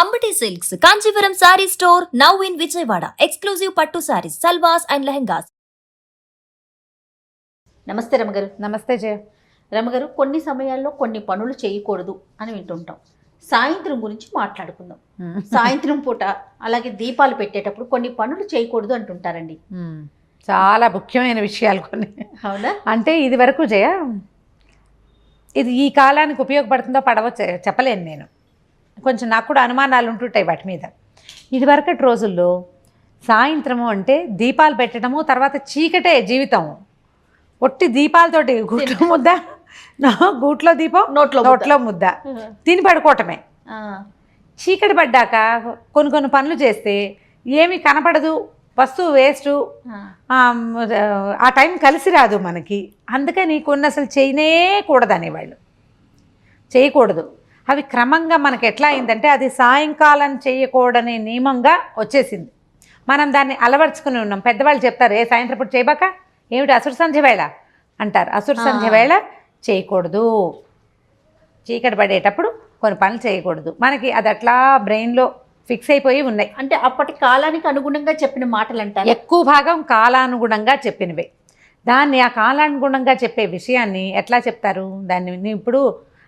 Ambati silks Kanchipuram sorry store now in Vijayawada. Exclusive పట్టు saris, సల్వాస్ and lehengas. నమస్తే రమగారు. నమస్తే జయ. రమగారు, కొన్ని సమయాల్లో కొన్ని పనులు చేయకూడదు అని వింటుంటాం. సాయంత్రం గురించి మాట్లాడుకుందాం. సాయంత్రం పూట అలాగే దీపాలు పెట్టేటప్పుడు కొన్ని పనులు చేయకూడదు అంటుంటారండి. చాలా ముఖ్యమైన విషయాలు కొన్ని. అవునా? అంటే ఇది వరకు జయ, ఇది ఈ కాలానికి ఉపయోగపడుతుందో పడవో చెప్పలేను నేను. కొంచెం నాకు కూడా అనుమానాలు ఉంటుంటాయి వాటి మీద. ఇదివరకటి రోజుల్లో సాయంత్రము అంటే దీపాలు పెట్టడము, తర్వాత చీకటే జీవితం. ఒట్టి దీపాలతోటి గూట్లో ముద్ద, గూట్లో దీపం, నోట్లో ముద్ద తిని పడుకోవటమే. చీకటి పడ్డాక కొన్ని కొన్ని పనులు చేస్తే ఏమీ కనపడదు, వస్తువు వేస్టు, ఆ టైం కలిసి రాదు మనకి. అందుకని కొన్ని అసలు చేయనే కూడదు అనేవాళ్ళు. చేయకూడదు. అవి క్రమంగా మనకి ఎట్లా అయిందంటే అది సాయంకాలం చేయకూడని నియమంగా వచ్చేసింది. మనం దాన్ని అలవర్చుకుని ఉన్నాం. పెద్దవాళ్ళు చెప్తారు, ఏ సాయంత్రం పూట చేయబాక, ఏమిటి అసురు సంధ్య వేళ అంటారు. అసురు సంధ్య వేళ చేయకూడదు, చీకటి పడేటప్పుడు కొన్ని పనులు చేయకూడదు. మనకి అది అట్లా బ్రెయిన్లో ఫిక్స్ అయిపోయి ఉన్నాయి. అంటే అప్పటి కాలానికి అనుగుణంగా చెప్పిన మాటలు అంటారు. ఎక్కువ భాగం కాలానుగుణంగా చెప్పినవే. దాన్ని ఆ కాలానుగుణంగా చెప్పే విషయాన్ని ఎట్లా చెప్తారు? దాన్ని ఇప్పుడు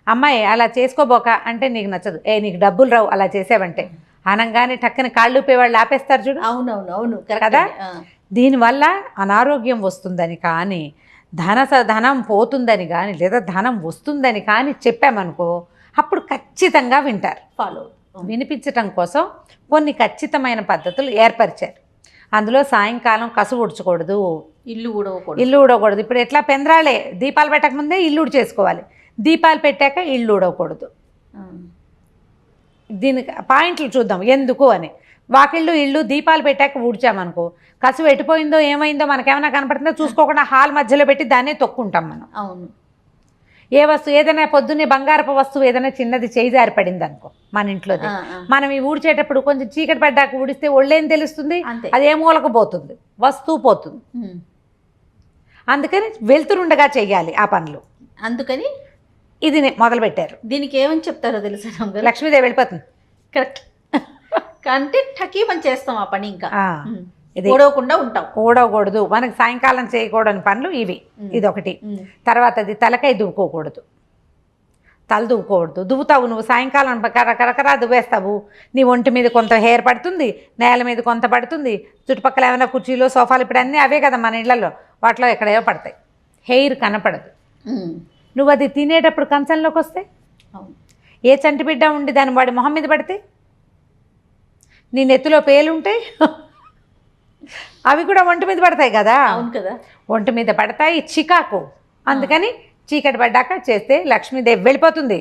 అమ్మాయి అలా చేసుకోబోక అంటే నీకు నచ్చదు, నీకు డబ్బులు రావు అలా చేసావంటే అనగానే టక్కన కాళ్ళు ఊపేవాళ్ళు ఆపేస్తారు చూడు. అవునవును కదా. దీనివల్ల అనారోగ్యం వస్తుందని కానీ, ధనం పోతుందని కానీ, లేదా ధనం వస్తుందని కానీ చెప్పామనుకో, అప్పుడు ఖచ్చితంగా వింటారు. ఫాలో వినిపించటం కోసం కొన్ని ఖచ్చితమైన పద్ధతులు ఏర్పరిచారు. అందులో సాయంకాలం కసు ఊడ్చకూడదు, ఇల్లు ఊడకూడదు. ఇప్పుడు ఎట్లా పెందరాళే దీపాలు పెట్టకముందే ఇల్లు ఊడ్చేసుకోవాలి, దీపాలు పెట్టాక ఇల్లు ఊడకూడదు. దీనికి పాయింట్లు చూద్దాం ఎందుకు అని. వాకిళ్ళు ఇల్లు దీపాలు పెట్టాక ఊడ్చామనుకో, కసు ఎట్టిపోయిందో ఏమైందో మనకేమైనా కనపడుతుందో చూసుకోకుండా హాల్ మధ్యలో పెట్టి దాన్నే తొక్కుంటాం మనం. అవును. ఏ వస్తువు ఏదైనా పొద్దున్నే బంగారపు వస్తువు ఏదైనా చిన్నది చేయి జారి పడింది అనుకో మన ఇంట్లోది, మనం ఈ ఊడ్చేటప్పుడు కొంచెం చీకటి పడ్డాక ఊడిస్తే ఒళ్ళేం తెలుస్తుంది, అది ఏ మూలకు పోతుంది, వస్తువు పోతుంది. అందుకని వెళ్తురుండగా చెయ్యాలి ఆ పనులు. అందుకని ఇది మొదలుపెట్టారు. దీనికి ఏమని చెప్తారో తెలుసా? లక్ష్మీదేవి వెళ్ళిపోతుంది. కరెక్ట్. అంటే టకీమని చేస్తాం ఆ పని. ఇంకా ఊడవకుండా ఉంటాం. ఊడవకూడదు. మనకి సాయంకాలం చేయకూడని పనులు ఇవి. ఇదొకటి. తర్వాత అది తలకాయ దువ్వుకోకూడదు, తల దువ్వుకోకూడదు. దువ్వుతావు నువ్వు సాయంకాలం కరకరా దువ్వేస్తావు, నీ ఒంటి మీద కొంత హెయిర్ పడుతుంది, నేల మీద కొంత పడుతుంది, చుట్టుపక్కల ఏమైనా కుర్చీలు సోఫాలు ఇప్పుడు అన్నీ అవే కదా మన ఇళ్లలో, వాటిలో ఎక్కడేవో పడతాయి, హెయిర్ కనపడదు. నువ్వు అది తినేటప్పుడు కంచంలోకి వస్తే, ఏ చంటి బిడ్డ ఉండి దాని వాడి మొహం మీద పడితే, నీ నెత్తిలో పేలుంటాయి, అవి కూడా ఒంటి మీద పడతాయి కదా. అవును కదా, ఒంటి మీద పడతాయి, చికాకు. అందుకని చీకటి పడ్డాక చేస్తే లక్ష్మీదేవి వెళ్ళిపోతుంది.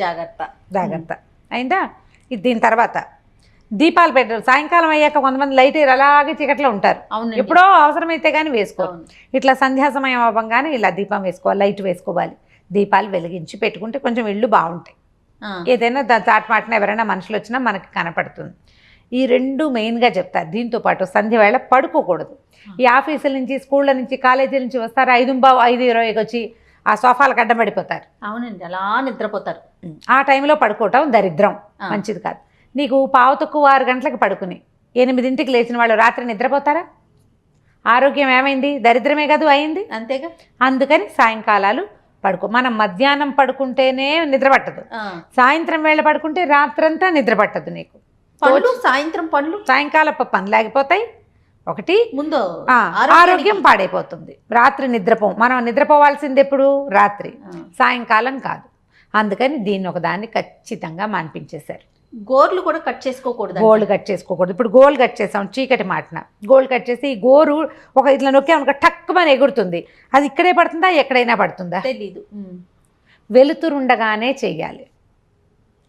జాగ్రత్త అయిందా. ఇది దీని తర్వాత దీపాలు పెట్టారు. సాయంకాలం అయ్యాక కొంతమంది లైట్ అలాగే చీకట్లో ఉంటారు. ఎప్పుడో అవసరమైతే కానీ వేసుకోవాలి. ఇట్లా సంధ్యా సమయం అవ్వగానే ఇలా దీపం వేసుకోవాలి, లైట్ వేసుకోవాలి. దీపాలు వెలిగించి పెట్టుకుంటే కొంచెం ఇళ్ళు బాగుంటాయి. ఏదైనా చాట్మాటన ఎవరైనా మనుషులు వచ్చినా మనకి కనపడుతుంది. ఈ రెండు మెయిన్గా చెప్తారు. దీంతోపాటు సంధ్య వేళ పడుకోకూడదు. ఈ ఆఫీసుల నుంచి, స్కూళ్ళ నుంచి, కాలేజీల నుంచి వస్తారు, 5:20 వచ్చి ఆ సోఫాలకు అడ్డం పడిపోతారు. అవునండి, అలా నిద్రపోతారు. ఆ టైంలో పడుకోవటం దరిద్రం, మంచిది కాదు. నీకు 6 గంటలకు పడుకుని 8ంటికి లేచిన వాళ్ళు రాత్రి నిద్రపోతారా? ఆరోగ్యం ఏమైంది? దరిద్రమే కాదు అయింది. అంతేగా. అందుకని సాయంకాలాలు పడుకో. మనం మధ్యాహ్నం పడుకుంటేనే నిద్ర పట్టదు, సాయంత్రం వేళ పడుకుంటే రాత్రంతా నిద్ర పట్టదు నీకు. సాయంకాలపు పనులు ఆగిపోతాయి. ఒకటి ముందు ఆరోగ్యం పాడైపోతుంది. రాత్రి నిద్రపోం. మనం నిద్రపోవాల్సింది ఎప్పుడు? రాత్రి, సాయంకాలం కాదు. అందుకని దీన్ని ఒకదాన్ని ఖచ్చితంగా మాన్పించేశారు. గోర్లు కూడా కట్ చేసుకోకూడదు. గోళ్ళు కట్ చేసుకోకూడదు. ఇప్పుడు గోల్ కట్ చేసాం చీకటి మాటన, గోల్ కట్ చేసి ఈ గోరు ఒక ఇట్లా నొక్కామనుకో టక్కుమని ఎగురుతుంది. అది ఇక్కడే పడుతుందా ఎక్కడైనా పడుతుందా తెలీదు. వెలుతురుండగానే చెయ్యాలి.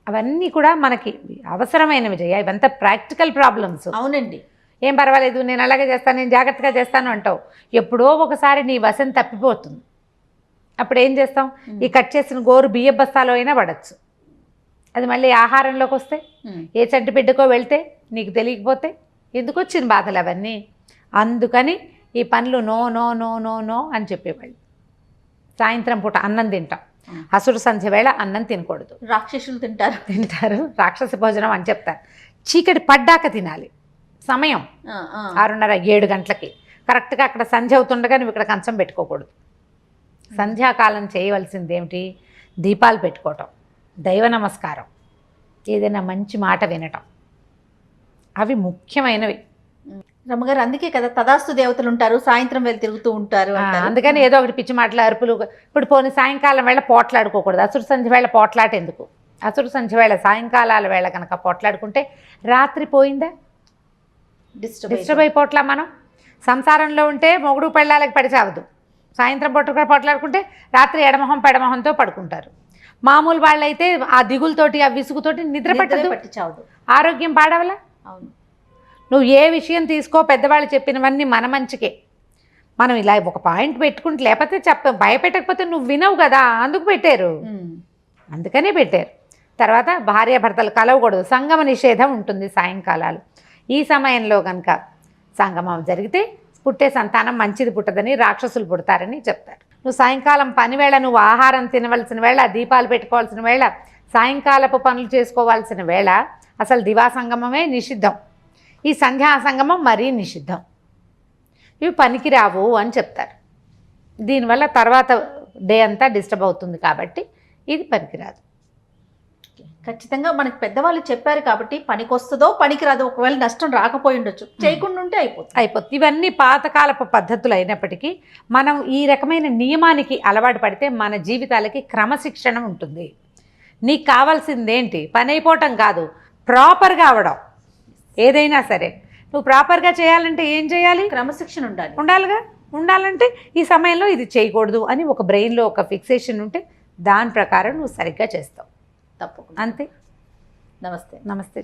అవన్నీ కూడా మనకి అవసరమైనవి చేయాలి. ఇవంతా ప్రాక్టికల్ ప్రాబ్లమ్స్. అవునండి. ఏం పర్వాలేదు, నేను అలాగే చేస్తాను, నేను జాగ్రత్తగా చేస్తాను అంటావు. ఎప్పుడో ఒకసారి నీ వశం తప్పిపోతుంది. అప్పుడు ఏం చేస్తాం? ఈ కట్ చేసిన గోరు బియ్య బస్తాలో అయినా పడచ్చు. అది మళ్ళీ ఆహారంలోకి వస్తే, ఏ చంటి బిడ్డకో వెళ్తే, నీకు తెలియకపోతే ఎందుకు వచ్చిన బాధలు అవన్నీ. అందుకని ఈ పనులు no no no no no అని చెప్పేవాళ్ళు. సాయంత్రం పూట అన్నం తింటాం, అసురు సంధ్య వేళ అన్నం తినకూడదు. రాక్షసులు తింటారు. రాక్షస భోజనం అని చెప్తారు. చీకటి పడ్డాక తినాలి. సమయం 6:30 7 గంటలకి కరెక్ట్గా అక్కడ సంధ్య అవుతుండగా నువ్వు ఇక్కడ కంచం పెట్టుకోకూడదు. సంధ్యాకాలం చేయవలసింది ఏమిటి? దీపాలు పెట్టుకోవటం, దైవ నమస్కారం, ఏదైనా మంచి మాట వినటం, అవి ముఖ్యమైనవి. రమ్మగారు అందుకే కదా తదాస్తు దేవతలు ఉంటారు, సాయంత్రం వెళ్ళి తిరుగుతూ ఉంటారు అంటారు. అందుకని ఏదో ఒకటి పిచ్చి మాటలు, అరుపులు. ఇప్పుడు పోనీ సాయంకాలం వేళ పోట్లాడుకోకూడదు. అసురు సంధ్య వేళ పోట్లాట ఎందుకు? అసురు సంధ్య వేళ సాయంకాలాల వేళ కనుక పోట్లాడుకుంటే రాత్రి పోయిందా? డిస్టర్బ్ అయిపోట్లా. మనం సంసారంలో ఉంటే మొగుడు పెళ్ళాలకి పడి చావదు. సాయంత్రం పూట పోట్లాడుకుంటే రాత్రి ఎడమొహం పెడమొహంతో పడుకుంటారు. మామూలు వాళ్ళైతే ఆ దిగులతోటి ఆ విసుగుతోటి నిద్ర పట్టి చావదు. ఆరోగ్యం పాడవలా? అవును. నువ్వు ఏ విషయం తీసుకో, పెద్దవాళ్ళు చెప్పినవన్నీ మన మంచికే. మనం ఇలా ఒక పాయింట్ పెట్టుకుంటే, లేకపోతే భయపెట్టకపోతే నువ్వు వినవు కదా, అందుకు పెట్టారు. అందుకనే పెట్టారు. తర్వాత భార్యాభర్తలు కలవకూడదు, సంగమ నిషేధం ఉంటుంది సాయంకాలాలు. ఈ సమయంలో కనుక సంగమం జరిగితే పుట్టే సంతానం మంచిది పుట్టదని, రాక్షసులు పుడతారని చెప్తారు. నువ్వు సాయంకాలం పనివేళ, నువ్వు ఆహారం తినవలసిన వేళ, దీపాలు పెట్టుకోవాల్సిన వేళ, సాయంకాలపు పనులు చేసుకోవాల్సిన వేళ అసలు దివా సంగమమే నిషిద్ధం. ఈ సంధ్యా సంగమం మరీ నిషిద్ధం. ఇవి పనికిరావు అని చెప్తారు. దీనివల్ల తర్వాత డే అంతా డిస్టర్బ్ అవుతుంది కాబట్టి ఇది పనికిరాదు. ఖచ్చితంగా మనకి పెద్దవాళ్ళు చెప్పారు కాబట్టి పనికొస్తుందో పనికిరాదో, ఒకవేళ నష్టం రాకపోయి ఉండొచ్చు, చేయకుండా ఉంటే అయిపోతుంది. ఇవన్నీ పాతకాలపు పద్ధతులు అయినప్పటికీ మనం ఈ రకమైన నియమానికి అలవాటు పడితే మన జీవితాలకి క్రమశిక్షణ ఉంటుంది. నీకు కావాల్సిందేంటి? పని అయిపోవటం కాదు, ప్రాపర్గా అవడం. ఏదైనా సరే నువ్వు ప్రాపర్గా చేయాలంటే ఏం చేయాలి? క్రమశిక్షణ ఉండాలిగా. ఉండాలంటే ఈ సమయంలో ఇది చేయకూడదు అని ఒక బ్రెయిన్లో ఒక ఫిక్సేషన్ ఉంటే దాని ప్రకారం నువ్వు సరిగ్గా చేస్తావు. తప్పకుండా. అంతే. నమస్తే. నమస్తే.